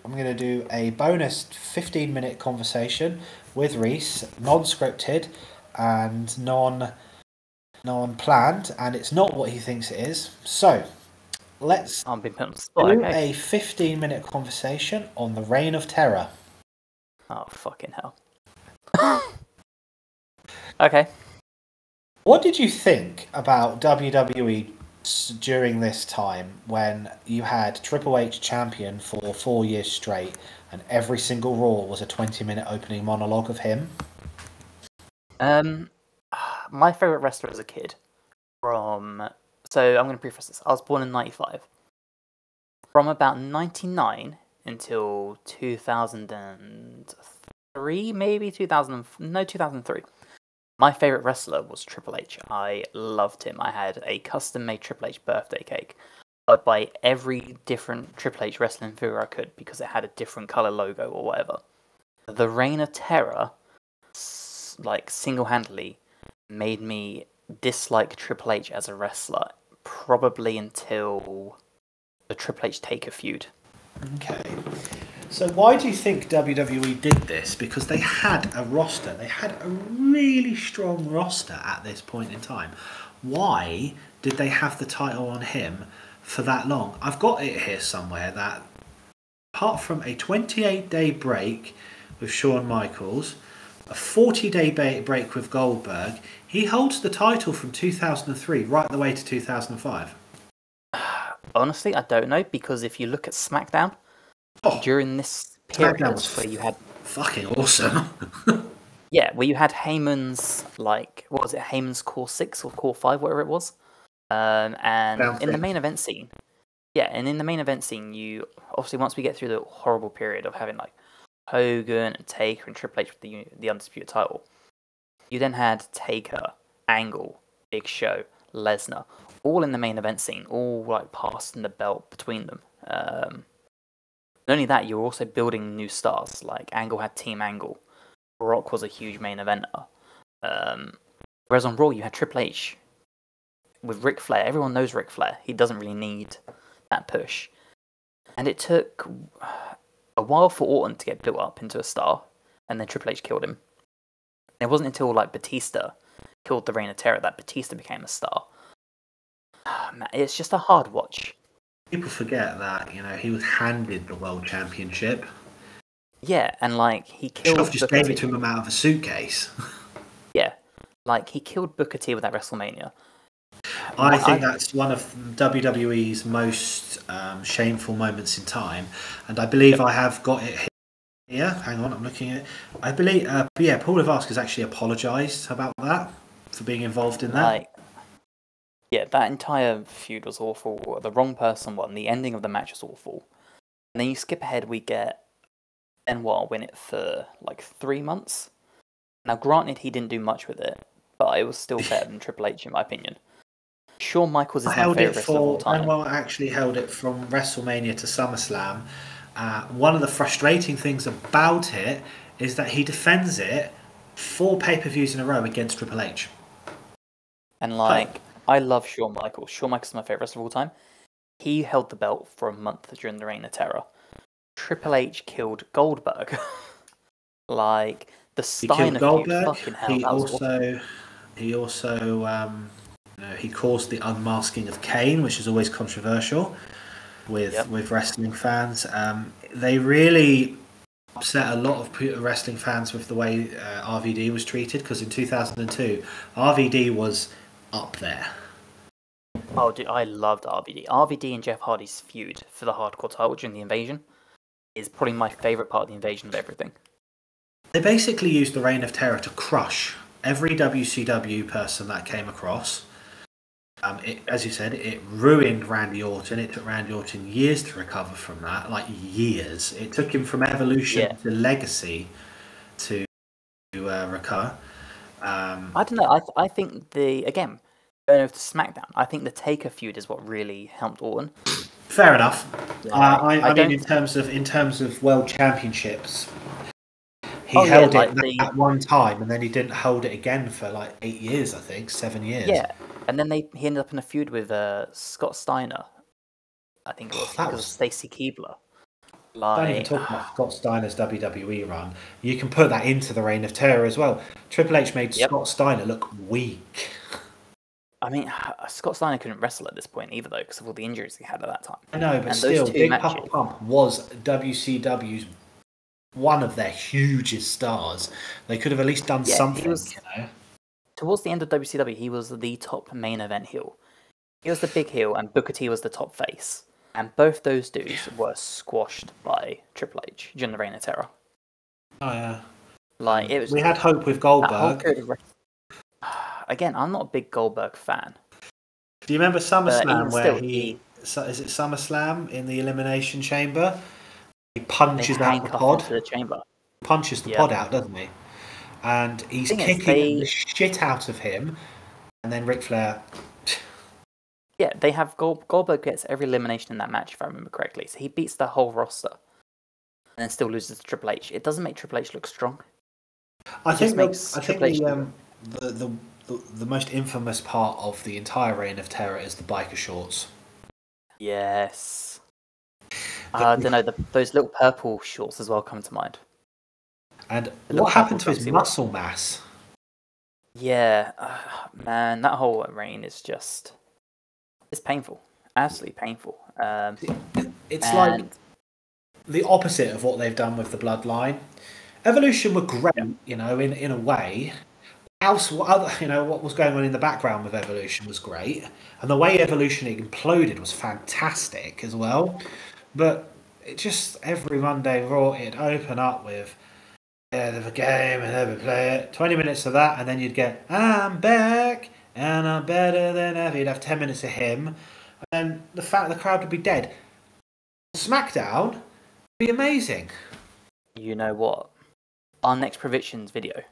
I'm going to do a bonus 15-minute conversation with Rhys, non-scripted and non-planned, and it's not what he thinks it is. So, let's I'm being put on the spot, do okay. a 15-minute conversation on the Reign of Terror. Oh, fucking hell. Okay. What did you think about WWE during this time when you had Triple H champion for 4 years straight and every single Raw was a 20-minute opening monologue of him? My favourite wrestler as a kid so I'm going to preface this. I was born in 95. From about 99 until 2003, maybe 2003. My favourite wrestler was Triple H. I loved him. I had a custom-made Triple H birthday cake. I'd buy every different Triple H wrestling figure I could because it had a different colour logo or whatever. The Reign of Terror, like, single-handedly made me dislike Triple H as a wrestler, probably until the Triple H Taker feud. Okay. So why do you think WWE did this? Because they had a roster. They had a really strong roster at this point in time. Why did they have the title on him for that long? I've got it here somewhere that apart from a 28-day break with Shawn Michaels, a 40-day break with Goldberg, he holds the title from 2003 right the way to 2005. Honestly, I don't know, because if you look at SmackDown, during this period where you had fucking awesome. Yeah, where you had Heyman's, like, what was it, Heyman's Core 6 or Core 5, whatever it was. And in the main event scene, you, obviously once we get through the horrible period of having, like, Hogan and Taker and Triple H with the Undisputed title, you then had Taker, Angle, Big Show, Lesnar, all in the main event scene, all, like, passing the belt between them. Not only that, you were also building new stars, like Angle had Team Angle. Brock was a huge main eventer. Whereas on Raw, you had Triple H with Ric Flair. Everyone knows Ric Flair. He doesn't really need that push. And it took a while for Orton to get built up into a star, and then Triple H killed him. It wasn't until, like, Batista killed the Reign of Terror that Batista became a star. Man, it's just a hard watch. People forget that, he was handed the World Championship. Yeah, and, like, he killed Bischoff just gave it to him out of a suitcase. Yeah, like, he killed Booker T with that WrestleMania. I think that's one of WWE's most shameful moments in time, and I believe I have got it here. Hang on, I'm looking at it. I believe, Paul Levesque has actually apologised about that, for being involved in that. Like, yeah, that entire feud was awful. The wrong person won. The ending of the match was awful. And then you skip ahead, we get Benoit win it for, like, 3 months. Now, granted, he didn't do much with it, but it was still better than Triple H, in my opinion. Shawn Michaels is my favourite wrestler of all time. Benoit actually held it from WrestleMania to SummerSlam. One of the frustrating things about it is that he defends it 4 pay-per-views in a row against Triple H. And, like, I love Shawn Michaels. Shawn Michaels is my favourite wrestler of all time. He held the belt for a month during the Reign of Terror. Triple H killed Goldberg. Like, the Steiner feud, fucking hell. He also he caused the unmasking of Kane, which is always controversial with wrestling fans. They really upset a lot of wrestling fans with the way RVD was treated, because in 2002, RVD was up there. Oh, dude, I loved RVD. RVD and Jeff Hardy's feud for the hardcore title during the Invasion is probably my favourite part of the Invasion of everything. They basically used the Reign of Terror to crush every WCW person that came across. As you said, it ruined Randy Orton. It took Randy Orton years to recover from that, like years. It took him from Evolution to Legacy to recover. I don't know. I think going over to SmackDown, I think the Taker feud is what really helped Orton. Fair enough. I mean, in terms of World Championships, he held it at one time, and then he didn't hold it again for like 8 years, I think, 7 years. Yeah, and then he ended up in a feud with Scott Steiner. I think it was because of Stacy Keibler. Don't even talk about Scott Steiner's WWE run. You can put that into the Reign of Terror as well. Triple H made Scott Steiner look weak. I mean, Scott Steiner couldn't wrestle at this point either, though, because of all the injuries he had at that time. I know, but and still, those two Big matches, Papa Pump was WCW's one of their hugest stars. They could have at least done something, you know. Towards the end of WCW, he was the top main event heel. He was the big heel, and Booker T was the top face. And both those dudes were squashed by Triple H during the Reign of Terror. Oh yeah, like it was. We had hope with Goldberg. Again, I'm not a big Goldberg fan. Do you remember SummerSlam where is it SummerSlam in the Elimination Chamber? He punches out the pod. Into the chamber. Punches the pod out, doesn't he? And he's kicking the shit out of him, and then Ric Flair. Yeah, they have Goldberg gets every elimination in that match, if I remember correctly. So he beats the whole roster, and then still loses to Triple H. It doesn't make Triple H look strong. I think the most infamous part of the entire Reign of Terror is the biker shorts. Yes. I don't know, those little purple shorts as well come to mind. And what happened to his muscle mass? Yeah, man, that whole reign is just... It's painful. Absolutely painful. It's like the opposite of what they've done with the Bloodline. Evolution were great, you know, in a way. What was going on in the background with Evolution was great. And the way Evolution imploded was fantastic as well. But it just, every Monday Raw, it'd open up with, the game, and never play it. 20 minutes of that, and then you'd get, I'm back, and I'm better than ever. You'd have 10 minutes of him. And the crowd would be dead. SmackDown would be amazing. You know what? Our next predictions video.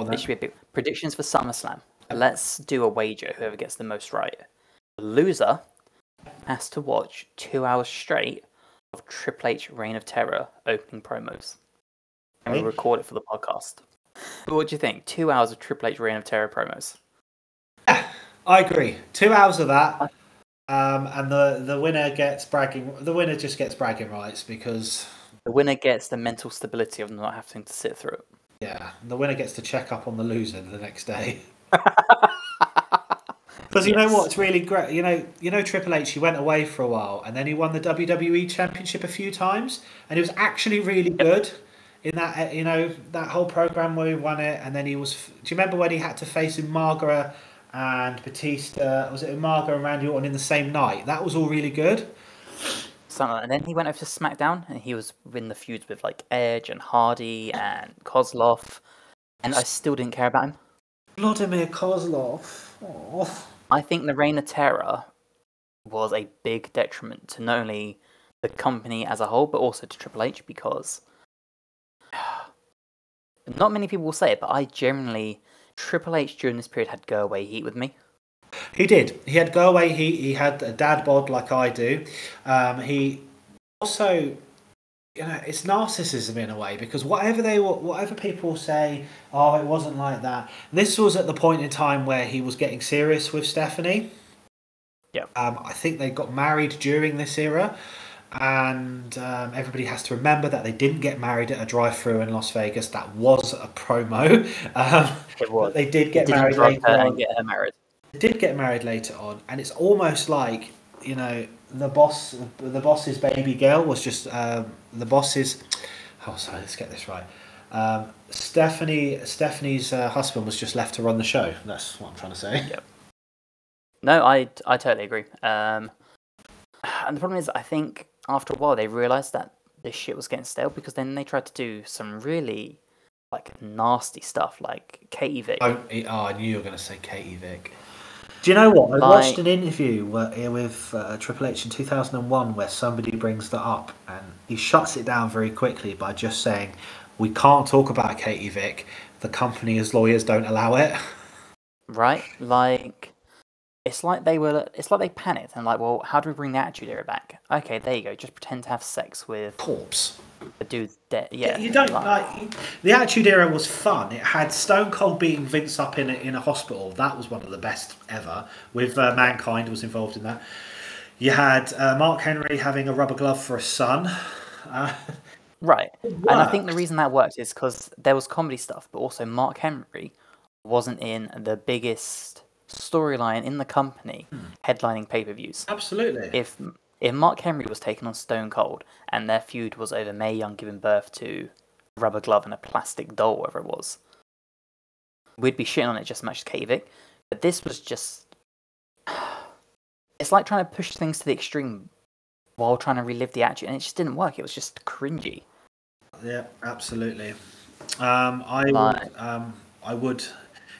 This should be a big predictions for SummerSlam. Let's do a wager, whoever gets the most right. The loser has to watch 2 hours straight of Triple H Reign of Terror opening promos. And we'll record it for the podcast. But what do you think? 2 hours of Triple H Reign of Terror promos. Yeah, I agree. 2 hours of that. And the winner gets bragging. The winner just gets bragging rights because the winner gets the mental stability of not having to sit through it. Yeah, the winner gets to check up on the loser the next day. Because you know what's really great? You know Triple H, he went away for a while, and then he won the WWE Championship a few times, and he was actually really good in that. That whole program where he won it, and then he was. Do you remember when he had to face Umaga and Batista? Was it Umaga and Randy Orton in the same night? That was all really good. And then he went over to SmackDown, and he was in the feuds with like Edge and Hardy and Kozlov, and I still didn't care about him. Vladimir Kozlov. Oh. I think the Reign of Terror was a big detriment to not only the company as a whole, but also to Triple H, because not many people will say it, but Triple H during this period had go away heat with me. He did. He had go away heat. He had a dad bod like I do. He also, it's narcissism in a way, because whatever people say, oh, it wasn't like that. This was at the point in time where he was getting serious with Stephanie. Yeah. I think they got married during this era, and everybody has to remember that they didn't get married at a drive-thru in Las Vegas. That was a promo. It was. They did get married later on. And get her married. They did get married later on, and it's almost like the boss's baby girl was just the boss's. Oh, sorry, let's get this right. Stephanie's husband was just left to run the show. That's what I'm trying to say. Yep. No, I totally agree. And the problem is, I think after a while they realised that this shit was getting stale, because then they tried to do some really nasty stuff, like Katie Vick. I knew you were going to say Katie Vick. Do you know what? I watched an interview with Triple H in 2001 where somebody brings that up, and he shuts it down very quickly by just saying, "We can't talk about Katie Vick. The company's lawyers don't allow it." Right? It's like they panicked and well, how do we bring the Attitude Era back? Okay, there you go. Just pretend to have sex with corpse. The dude's dead. Yeah. You don't the Attitude Era was fun. It had Stone Cold beating Vince up in a hospital. That was one of the best ever. With Mankind was involved in that. You had Mark Henry having a rubber glove for a son. Right. It And I think the worked. reason that worked is because there was comedy stuff, but also Mark Henry wasn't in the biggest storyline in the company headlining pay-per-views. Absolutely. If Mark Henry was taken on Stone Cold and their feud was over Mae Young giving birth to a rubber glove and a plastic doll, whatever it was, we'd be shitting on it just as much as Katie Vick. But this was just... It's like trying to push things to the extreme while trying to relive the action, and it just didn't work. It was just cringy. Yeah, absolutely. Like- I would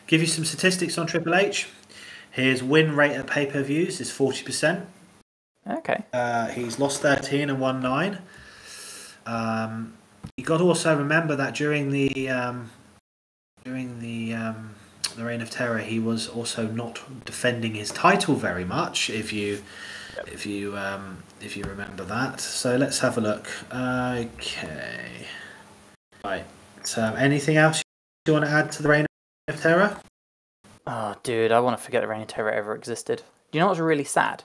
give you some statistics on Triple H. His win rate at pay-per-views is 40%. Okay. He's lost 13 and won 9. You got to also remember that during the Reign of Terror, he was also not defending his title very much. If you remember that. So let's have a look. Okay. Right. So anything else you want to add to the Reign of Terror? Oh, dude, I want to forget the Reign of Terror ever existed. Do you know what's really sad?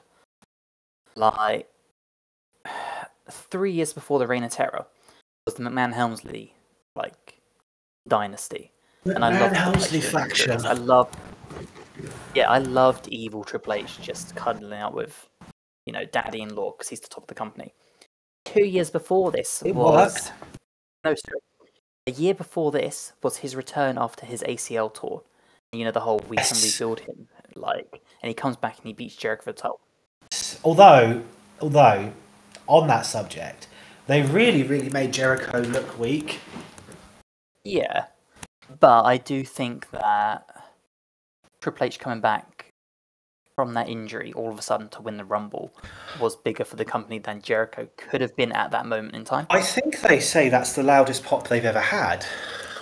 Like, 3 years before the Reign of Terror was the McMahon Helmsley dynasty, and I loved Helmsley Triple H during faction. this. I loved evil Triple H just cuddling out with, Daddy-in-law because he's the top of the company. 2 years before this worked. No, sorry. A year before this was his return after his ACL tour. The whole we can rebuild him, and he comes back and he beats Jericho for the title. Although on that subject, they really, really made Jericho look weak. Yeah, but I do think that Triple H coming back from that injury all of a sudden to win the Rumble was bigger for the company than Jericho could have been at that moment in time. I think they say that's the loudest pop they've ever had,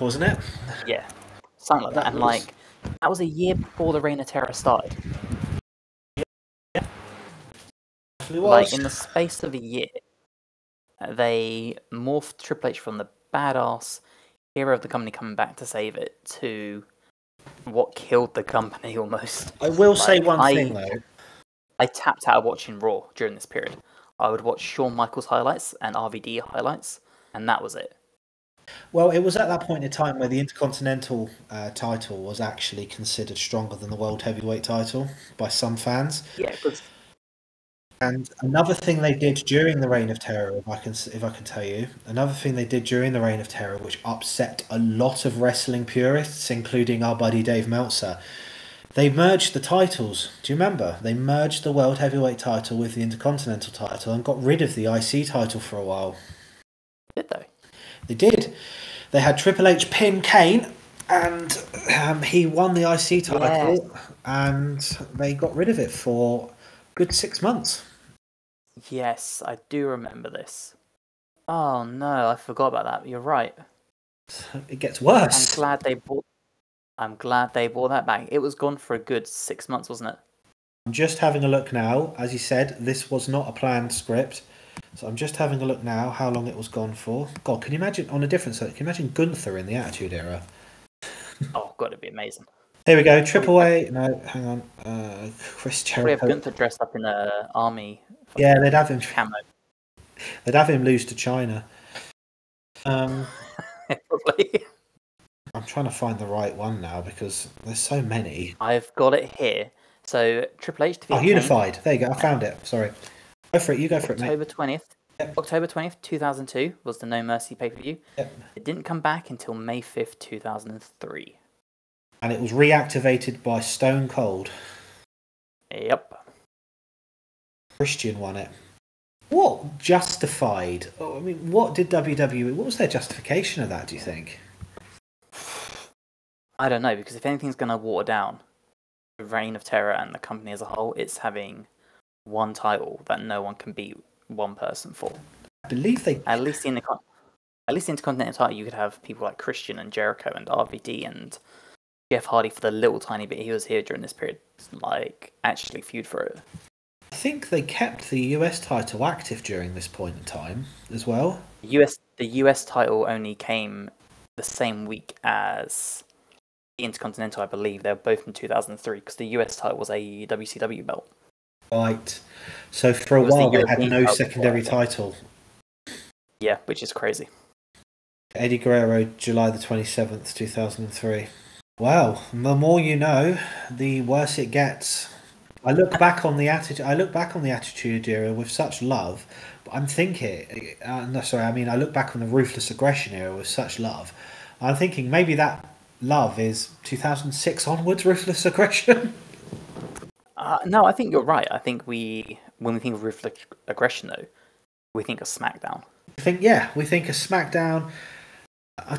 wasn't it? Yeah, something like that. And that was a year before the Reign of Terror started. In the space of a year, they morphed Triple H from the badass hero of the company coming back to save it to what killed the company almost. I will say one thing though. I tapped out of watching Raw during this period. I would watch Shawn Michaels highlights and RVD highlights, and that was it. Well, it was at that point in time where the Intercontinental title was actually considered stronger than the World Heavyweight title by some fans. Yeah, because... And another thing they did during the Reign of Terror, if I can tell you, another thing they did during the Reign of Terror, which upset a lot of wrestling purists, including our buddy Dave Meltzer, they merged the titles. Do you remember? They merged the World Heavyweight title with the Intercontinental title and got rid of the IC title for a while. Did they? They did. They had Triple H pin Kane, and he won the IC title, and they got rid of it for a good 6 months. Yes, I do remember this. Oh no, I forgot about that. You're right. It gets worse. I'm glad they brought that back. It was gone for a good 6 months, wasn't it? I'm just having a look now. As you said, this was not a planned script. So I'm just having a look now how long it was gone for. God, can you imagine, on a different side, can you imagine Gunther in the Attitude Era? Oh god, it'd be amazing. Here we go, Triple A. No, hang on. Chris Jericho. We have Gunther dressed up in an army. Yeah, they'd have him. Camo. They'd have him lose to China. Probably. I'm trying to find the right one now because there's so many. I've got it here. So Triple H defeated Unified. There you go. I found it. Sorry. Go for it. You go for it, mate. October 20th, 2002 was the No Mercy pay-per-view. Yep. It didn't come back until May 5th, 2003. And it was reactivated by Stone Cold. Yep. Christian won it. What justified? I mean, what did WWE? What was their justification of that? Do you think? I don't know, because if anything's going to water down the Reign of Terror and the company as a whole, it's having one title that no one can beat one person for. I believe they. At least in the Intercontinental title, you could have people like Christian and Jericho and RVD and Jeff Hardy for the little tiny bit he was here during this period, actually feud for it. I think they kept the US title active during this point in time as well. The US title only came the same week as the Intercontinental, I believe. They were both in 2003 because the US title was a WCW belt. Right. So for a while they had no secondary title. Yeah, which is crazy. Eddie Guerrero, July the 27th, 2003. Well, the more you know, the worse it gets. I look back on the Attitude Era with such love, but I'm thinking, I look back on the Ruthless Aggression Era with such love. I'm thinking maybe that love is 2006 onwards, Ruthless Aggression. No, I think you're right. I think when we think of Ruthless Aggression, though, we think of SmackDown. We think of SmackDown.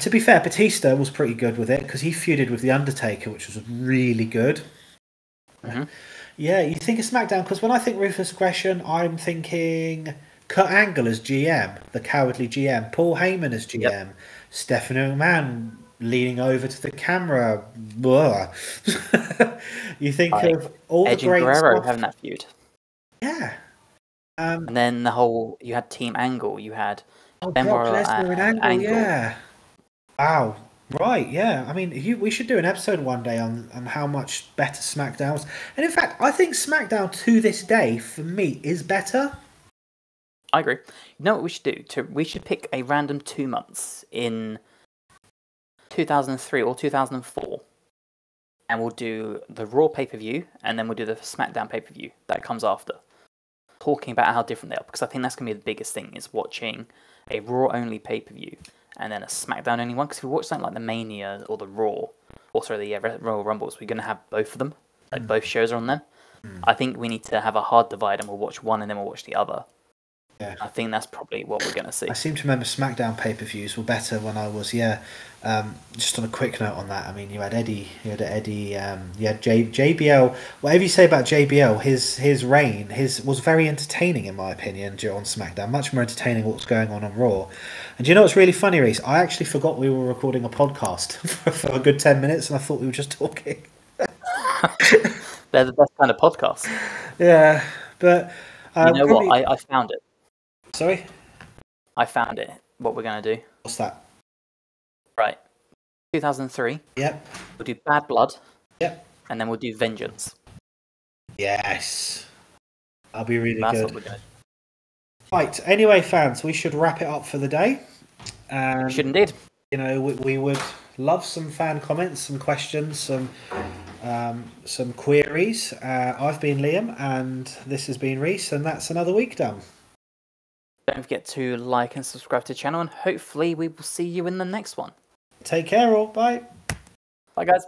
To be fair, Batista was pretty good with it because he feuded with The Undertaker, which was really good. Mm-hmm. Yeah, you think of SmackDown because when I think Ruthless Aggression, I'm thinking Kurt Angle as GM, the cowardly GM, Paul Heyman as GM, Stephanie McMahon leaning over to the camera. You think of all Edge the great and Guerrero stuff. having that feud. Yeah. And then you had Team Angle, you had Brock Lesnar and Angle, yeah. Wow. Right, yeah. I mean, we should do an episode one day on how much better SmackDown was. And in fact, I think SmackDown to this day, for me, is better. I agree. You know what we should do? We should pick a random 2 months in 2003 or 2004. And we'll do the Raw pay-per-view, and then we'll do the SmackDown pay-per-view that comes after. Talking about how different they are, because I think that's going to be the biggest thing, is watching a Raw-only pay-per-view and then a SmackDown-only one. Because if we watch something like the Mania or the Raw, also the Royal Rumbles, we're going to have both of them. Like both shows are on them. I think we need to have a hard divide, and we'll watch one and then we'll watch the other. Yeah. I think that's probably what we're going to see. I seem to remember SmackDown pay-per-views were better when I was, just on a quick note on that, I mean, you had JBL. Whatever you say about JBL, his reign was very entertaining, in my opinion, on SmackDown. Much more entertaining what was going on Raw. And do you know what's really funny, Rhys? I actually forgot we were recording a podcast for a good 10 minutes, and I thought we were just talking. They're the best kind of podcast. Yeah, but... you know what? I found it. Sorry? I found it. What we're going to do. What's that? Right. 2003. Yep. We'll do Bad Blood. Yep. And then we'll do Vengeance. Yes. That'll be really That's good. What we're going to do. Right. Anyway, fans, we should wrap it up for the day. We should indeed. You know, we would love some fan comments, some questions, some queries. I've been Liam, and this has been Rhys, and that's another week done. Don't forget to like and subscribe to the channel, and hopefully we will see you in the next one. Take care all. Bye. Bye, guys.